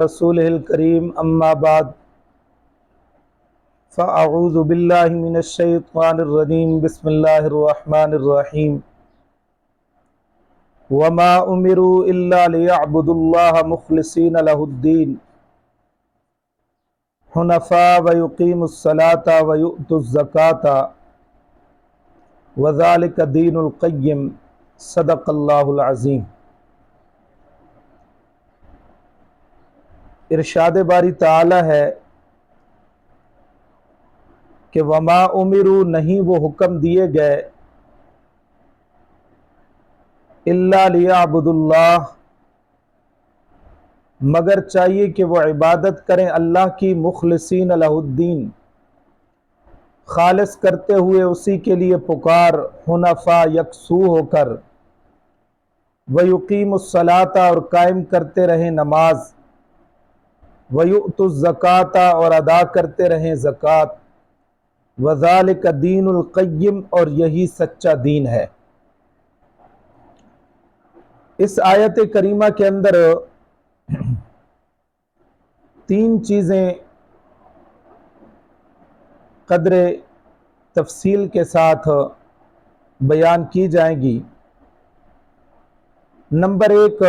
رسوله الكريم أما بعد فأعوذ بالله من الشيطان الرجيم بسم الله الرحمن الرحيم وما أمروا إلا ليعبدوا الله مخلصين له الدين حنفاء ويقيموا الصلاة ويؤتوا الزكاة وذلك دين القيم صدق الله العظيم۔ ارشاد باری تعالی ہے کہ وما امروا، نہیں وہ حکم دیے گئے، الا لیعبدوا اللہ، مگر چاہیے کہ وہ عبادت کریں اللہ کی، مخلصین لہ الدین، خالص کرتے ہوئے اسی کے لیے پکار، حنفاء یکسو ہو کر، ویقیموا الصلاۃ، اور قائم کرتے رہیں نماز، وَيُؤْتُوا الزَّكَاةَ، اور ادا کرتے رہیں زکوٰۃ، وَذَلِكَ دِينُ الْقَيِّمِ، اور یہی سچا دین ہے۔ اس آیت کریمہ کے اندر تین چیزیں قدر تفصیل کے ساتھ بیان کی جائیں گی۔ نمبر ایک،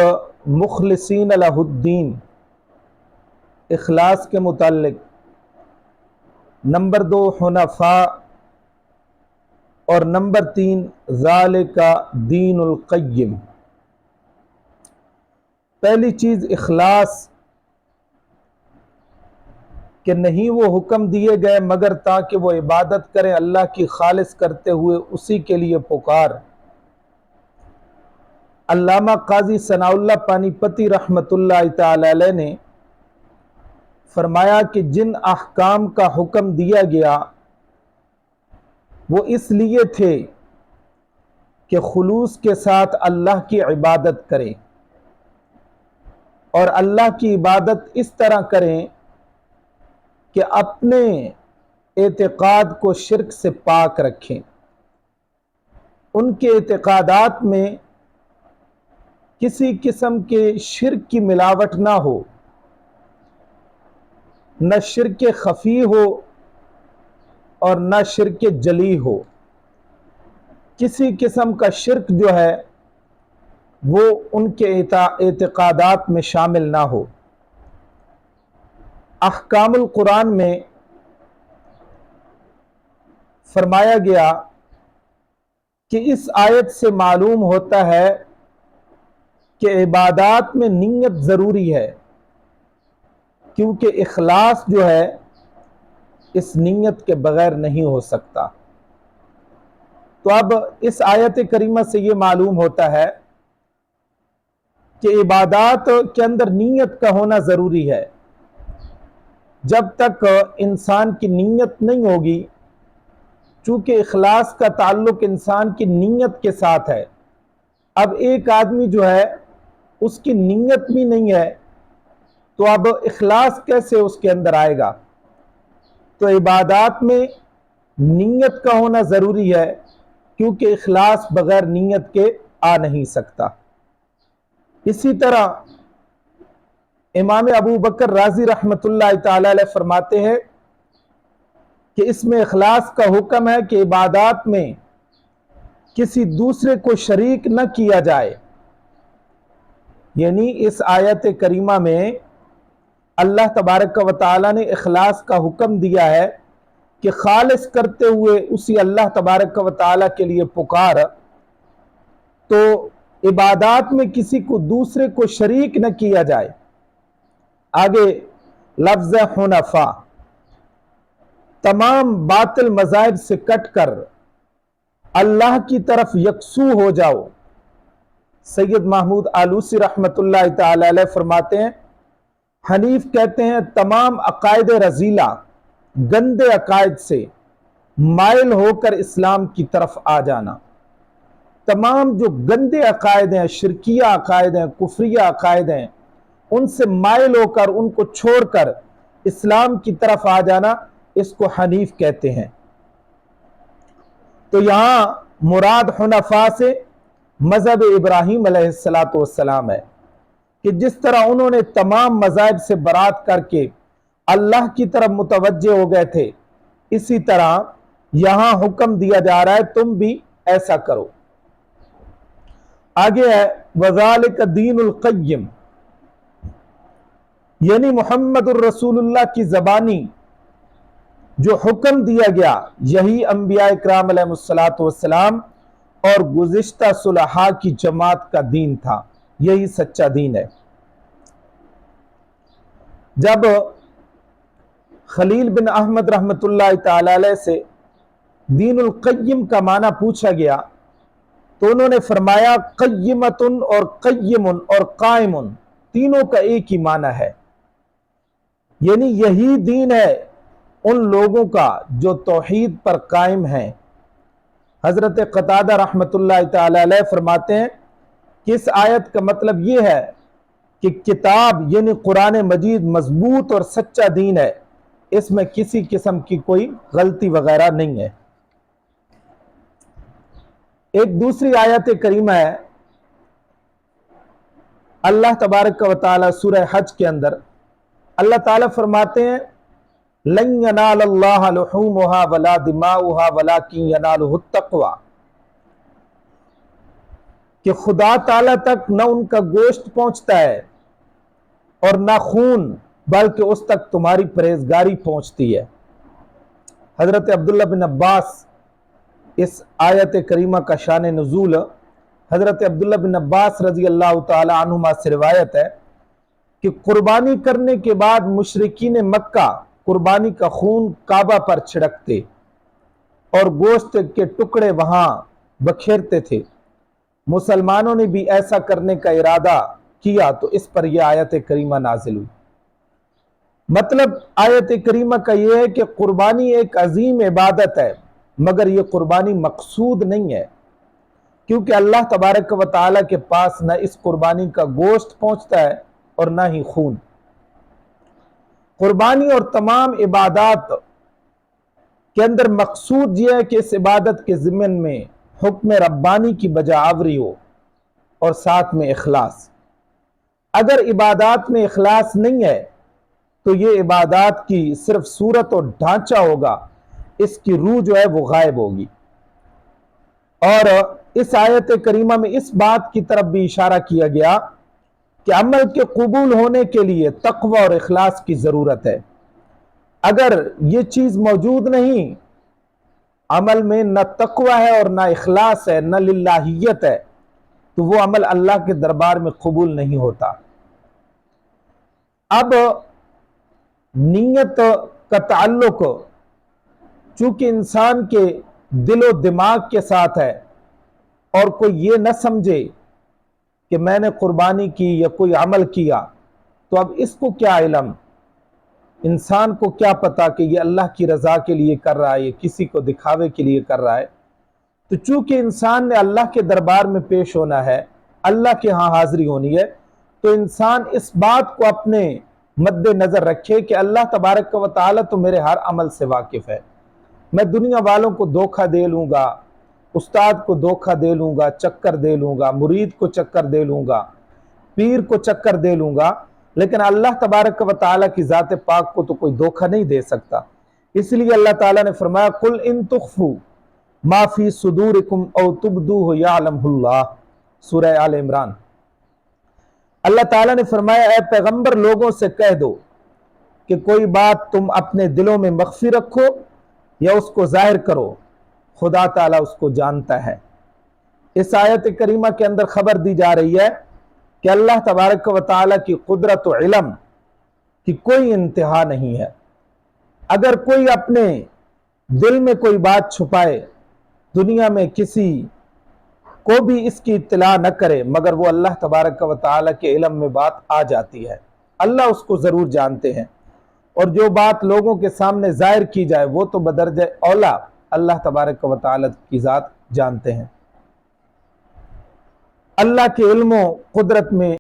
مخلصین لہ الدین، اخلاص کے متعلق۔ نمبر دو، حنفاء، اور نمبر تین، ذالک دین القیم۔ پہلی چیز اخلاص، کہ نہیں وہ حکم دیے گئے مگر تاکہ وہ عبادت کریں اللہ کی، خالص کرتے ہوئے اسی کے لیے پکار۔ علامہ قاضی ثناء اللہ پانی پتی رحمۃ اللہ تعالی علیہ نے فرمایا کہ جن احکام کا حکم دیا گیا وہ اس لیے تھے کہ خلوص کے ساتھ اللہ کی عبادت کریں، اور اللہ کی عبادت اس طرح کریں کہ اپنے اعتقاد کو شرک سے پاک رکھیں، ان کے اعتقادات میں کسی قسم کے شرک کی ملاوٹ نہ ہو، نہ شرک خفی ہو اور نہ شرک جلی ہو، کسی قسم کا شرک جو ہے وہ ان کے اعتقادات میں شامل نہ ہو۔ احکام القرآن میں فرمایا گیا کہ اس آیت سے معلوم ہوتا ہے کہ عبادات میں نیت ضروری ہے، کیونکہ اخلاص جو ہے اس نیت کے بغیر نہیں ہو سکتا۔ تو اب اس آیت کریمہ سے یہ معلوم ہوتا ہے کہ عبادات کے اندر نیت کا ہونا ضروری ہے۔ جب تک انسان کی نیت نہیں ہوگی، چونکہ اخلاص کا تعلق انسان کی نیت کے ساتھ ہے، اب ایک آدمی جو ہے اس کی نیت بھی نہیں ہے تو اب اخلاص کیسے اس کے اندر آئے گا؟ تو عبادات میں نیت کا ہونا ضروری ہے، کیونکہ اخلاص بغیر نیت کے آ نہیں سکتا۔ اسی طرح امام ابو بکر رازی رحمۃ اللہ تعالی علیہ فرماتے ہیں کہ اس میں اخلاص کا حکم ہے کہ عبادات میں کسی دوسرے کو شریک نہ کیا جائے، یعنی اس آیت کریمہ میں اللہ تبارک و تعالی نے اخلاص کا حکم دیا ہے کہ خالص کرتے ہوئے اسی اللہ تبارک و تعالی کے لیے پکار، تو عبادات میں کسی کو دوسرے کو شریک نہ کیا جائے۔ آگے لفظ حنفاء، تمام باطل مذاہب سے کٹ کر اللہ کی طرف یکسو ہو جاؤ۔ سید محمود آلوسی رحمۃ اللہ تعالی علیہ فرماتے ہیں، حنیف کہتے ہیں تمام عقائد رذیلہ، گندے عقائد سے مائل ہو کر اسلام کی طرف آ جانا۔ تمام جو گندے عقائد ہیں، شرکیہ عقائد ہیں، کفریہ عقائد ہیں، ان سے مائل ہو کر، ان کو چھوڑ کر اسلام کی طرف آ جانا، اس کو حنیف کہتے ہیں۔ تو یہاں مراد حنفاء سے مذہب ابراہیم علیہ السلام ہے۔ کہ جس طرح انہوں نے تمام مذاہب سے برات کر کے اللہ کی طرف متوجہ ہو گئے تھے، اسی طرح یہاں حکم دیا جا رہا ہے تم بھی ایسا کرو۔ آگے ہے وَذَلِكَ دِينُ الْقَيِّمِ، یعنی محمد الرسول اللہ کی زبانی جو حکم دیا گیا یہی انبیاء اکرام علیہ السلام اور گزشتہ صلحاء کی جماعت کا دین تھا، یہی سچا دین ہے۔ جب خلیل بن احمد رحمت اللہ تعالی علیہ سے دین القیم کا معنی پوچھا گیا تو انہوں نے فرمایا قیمتن اور قیمن اور قائمن تینوں کا ایک ہی معنی ہے، یعنی یہی دین ہے ان لوگوں کا جو توحید پر قائم ہیں۔ حضرت قتادہ رحمت اللہ تعالی علیہ فرماتے ہیں کہ اس آیت کا مطلب یہ ہے کہ کتاب یعنی قرآن مجید مضبوط اور سچا دین ہے، اس میں کسی قسم کی کوئی غلطی وغیرہ نہیں ہے۔ ایک دوسری آیت کریمہ ہے اللہ تبارک و تعالی سورہ حج کے اندر، اللہ تعالیٰ فرماتے ہیں لَن يَنَالَ اللَّهَ لُحُومُهَا وَلَا دِمَاؤُهَا وَلَكِن يَنَالُهُ التَّقْوَى، کہ خدا تعالیٰ تک نہ ان کا گوشت پہنچتا ہے اور نہ خون، بلکہ اس تک تمہاری پرہیزگاری پہنچتی ہے۔ حضرت عبداللہ بن عباس، اس آیت کریمہ کا شان نزول حضرت عبداللہ بن عباس رضی اللہ تعالی عنہما سے روایت ہے کہ قربانی کرنے کے بعد مشرکین مکہ قربانی کا خون کعبہ پر چھڑکتے اور گوشت کے ٹکڑے وہاں بکھیرتے تھے۔ مسلمانوں نے بھی ایسا کرنے کا ارادہ کیا تو اس پر یہ آیت کریمہ نازل ہوئی۔ مطلب آیت کریمہ کا یہ ہے کہ قربانی ایک عظیم عبادت ہے، مگر یہ قربانی مقصود نہیں ہے، کیونکہ اللہ تبارک و تعالیٰ کے پاس نہ اس قربانی کا گوشت پہنچتا ہے اور نہ ہی خون۔ قربانی اور تمام عبادات کے اندر مقصود یہ ہے کہ اس عبادت کے ضمن میں حکم ربانی کی بجا آوری ہو اور ساتھ میں اخلاص۔ اگر عبادات میں اخلاص نہیں ہے تو یہ عبادات کی صرف صورت اور ڈھانچہ ہوگا، اس کی روح جو ہے وہ غائب ہوگی۔ اور اس آیت کریمہ میں اس بات کی طرف بھی اشارہ کیا گیا کہ عمل کے قبول ہونے کے لیے تقوی اور اخلاص کی ضرورت ہے۔ اگر یہ چیز موجود نہیں، عمل میں نہ تقوی ہے اور نہ اخلاص ہے، نہ للہیت ہے، تو وہ عمل اللہ کے دربار میں قبول نہیں ہوتا۔ اب نیت کا تعلق چونکہ انسان کے دل و دماغ کے ساتھ ہے، اور کوئی یہ نہ سمجھے کہ میں نے قربانی کی یا کوئی عمل کیا تو اب اس کو کیا علم، انسان کو کیا پتا کہ یہ اللہ کی رضا کے لیے کر رہا ہے، یہ کسی کو دکھاوے کے لیے کر رہا ہے۔ تو چونکہ انسان نے اللہ کے دربار میں پیش ہونا ہے، اللہ کے ہاں حاضری ہونی ہے، تو انسان اس بات کو اپنے مد نظر رکھے کہ اللہ تبارک و تعالیٰ تو میرے ہر عمل سے واقف ہے۔ میں دنیا والوں کو دھوکہ دے لوں گا، استاد کو دھوکہ دے لوں گا، چکر دے لوں گا، مرید کو چکر دے لوں گا، پیر کو چکر دے لوں گا، لیکن اللہ تبارک و تعالیٰ کی ذات پاک کو تو کوئی دھوکہ نہیں دے سکتا۔ اس لیے اللہ تعالیٰ نے فرمایا قُلْ إِن تُخْفُوا مَا فِي صُدُورِكُمْ أَوْ تُبْدُوهُ يَعْلَمْهُ اللَّهُ، سورہ آل عمران۔ اللہ تعالیٰ نے فرمایا اے پیغمبر لوگوں سے کہہ دو کہ کوئی بات تم اپنے دلوں میں مخفی رکھو یا اس کو ظاہر کرو، خدا تعالیٰ اس کو جانتا ہے۔ اس آیت کریمہ کے اندر خبر دی جا رہی ہے کہ اللہ تبارک و تعالیٰ کی قدرت و علم کی کوئی انتہا نہیں ہے۔ اگر کوئی اپنے دل میں کوئی بات چھپائے، دنیا میں کسی کو بھی اس کی اطلاع نہ کرے، مگر وہ اللہ تبارک و تعالیٰ کے علم میں بات آ جاتی ہے، اللہ اس کو ضرور جانتے ہیں۔ اور جو بات لوگوں کے سامنے ظاہر کی جائے وہ تو بدرجہ اولا اللہ تبارک و تعالیٰ کی ذات جانتے ہیں۔ اللہ کے علم و قدرت میں